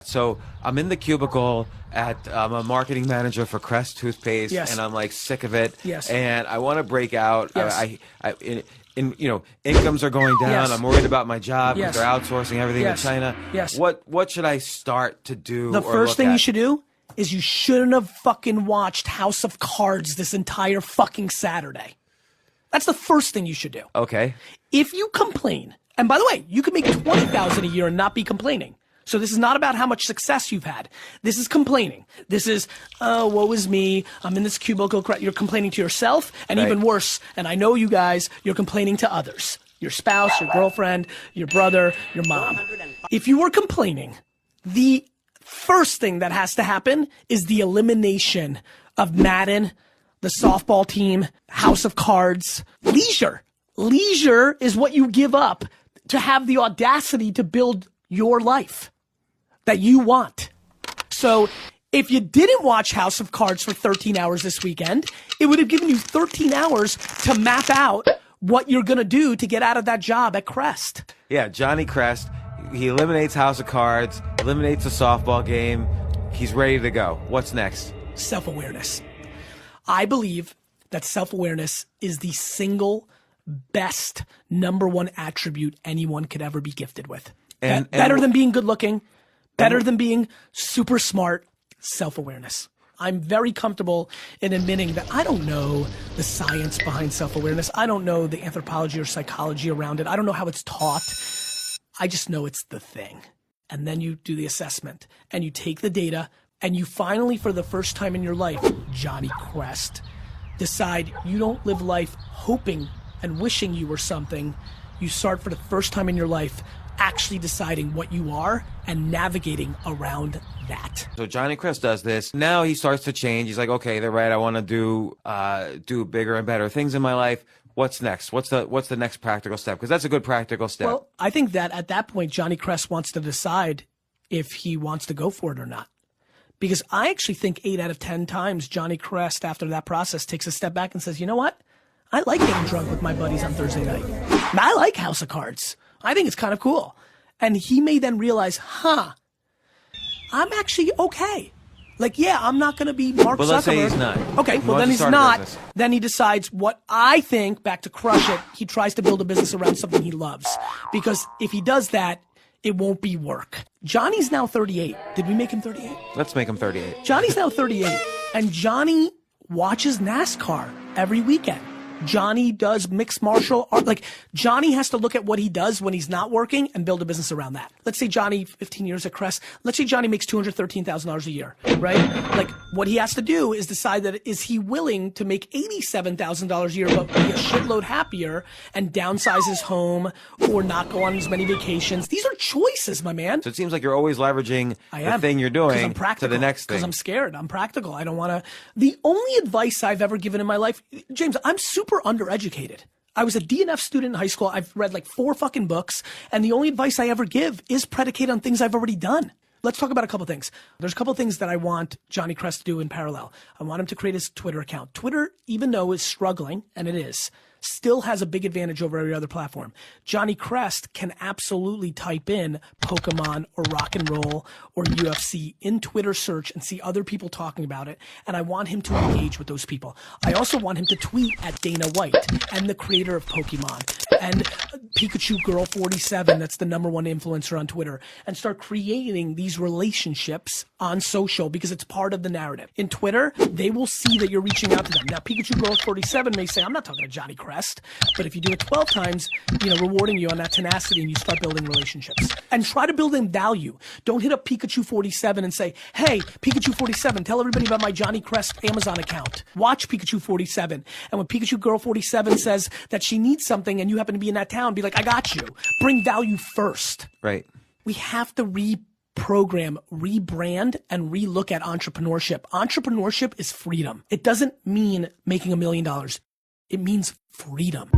So I'm in the cubicle I'm a marketing manager for Crestt toothpaste, Yes. and I'm like sick of it. Yes. And I want to break out. Yes. Incomes are going down. Yes. I'm worried about my job because Yes. they're outsourcing everything Yes. to China. Yes. What should I start to do? The or first look thing at? you should do is you shouldn't have fucking watched House of Cards this entire fucking Saturday. That's the first thing you should do. Okay. If you complain, and by the way, you can make $20,000 a year and not be complaining. So this is not about how much success you've had. This is complaining. This is, oh, woe is me. I'm in this cubicle. You're complaining to yourself, and Right. even worse, and I know you guys, you're complaining to others. Your spouse, your girlfriend, your brother, your mom. If you were complaining, the first thing that has to happen is the elimination of Madden, the softball team, House of Cards, leisure. Leisure is what you give up to have the audacity to build your life that you want. So if you didn't watch House of Cards for 13 hours this weekend, it would have given you 13 hours to map out what you're gonna do to get out of that job at Crestt. Yeah, Johnny Crestt. He eliminates House of Cards, eliminates a softball game. He's ready to go. What's next? Self-awareness. I believe that self-awareness is the single best #1 attribute anyone could ever be gifted with. Better than being good looking, better than being super smart, self-awareness. I'm very comfortable in admitting that I don't know the science behind self-awareness. I don't know the anthropology or psychology around it. I don't know how it's taught. I just know it's the thing. And then you do the assessment and you take the data and you finally, for the first time in your life, Johnny Crestt, decide you don't live life hoping and wishing you were something. You start for the first time in your life actually deciding what you are and navigating around that. So Johnny Crestt does this. Now he starts to change. He's like, okay, they're right. I want to do bigger and better things in my life. What's next? What's the next practical step? Because that's a good practical step. Well, I think that at that point, Johnny Crestt wants to decide if he wants to go for it or not. Because I actually think 8 out of 10 times Johnny Crestt, after that process, takes a step back and says, you know what? I like getting drunk with my buddies on Thursday night. I like House of Cards. I think it's kind of cool. And he may then realize, I'm actually okay. Like, yeah, I'm not going to be Mark Zuckerberg. But let's say he's not. Okay, well, then he's not. Then he decides what I think, back to crush it, he tries to build a business around something he loves. Because if he does that, it won't be work. Johnny's now 38. Did we make him 38? Let's make him 38. Johnny's now 38. And Johnny watches NASCAR every weekend. Johnny does mixed martial art. Like, Johnny has to look at what he does when he's not working and build a business around that. Let's say Johnny, 15 years at Crestt. Let's say Johnny makes $213,000 a year, right? Like, what he has to do is decide that is he willing to make $87,000 a year but be a shitload happier and downsize his home or not go on as many vacations. These are choices, my man. So it seems like you're always leveraging the thing you're doing to the next thing. Because I'm scared. I'm practical. I don't want to. The only advice I've ever given in my life, James, I'm super undereducated. I was a DNF student in high school. I've read like 4 fucking books. And the only advice I ever give is predicated on things I've already done. Let's talk about a couple things. There's a couple things that I want Johnny Crestt to do in parallel. I want him to create his Twitter account. Twitter, even though it's struggling, and it is, still has a big advantage over every other platform. Johnny Crestt can absolutely type in Pokemon or rock and roll or UFC in Twitter search and see other people talking about it. And I want him to engage with those people. I also want him to tweet at Dana White and the creator of Pokemon and Pikachu Girl 47, that's the #1 influencer on Twitter, and start creating these relationships on social because it's part of the narrative. In Twitter, they will see that you're reaching out to them. Now, Pikachu Girl 47 may say, I'm not talking to Johnny Crestt, but if you do it 12 times, rewarding you on that tenacity and you start building relationships. And try to build in value. Don't hit up Pikachu 47 and say, hey, Pikachu 47, tell everybody about my Johnny Crestt Amazon account. Watch Pikachu 47. And when Pikachu Girl 47 says that she needs something and you happen to be in that town, be like, I got you. Bring value first. Right. We have to reprogram, rebrand, and relook at entrepreneurship. Entrepreneurship is freedom. It doesn't mean making $1 million. It means freedom.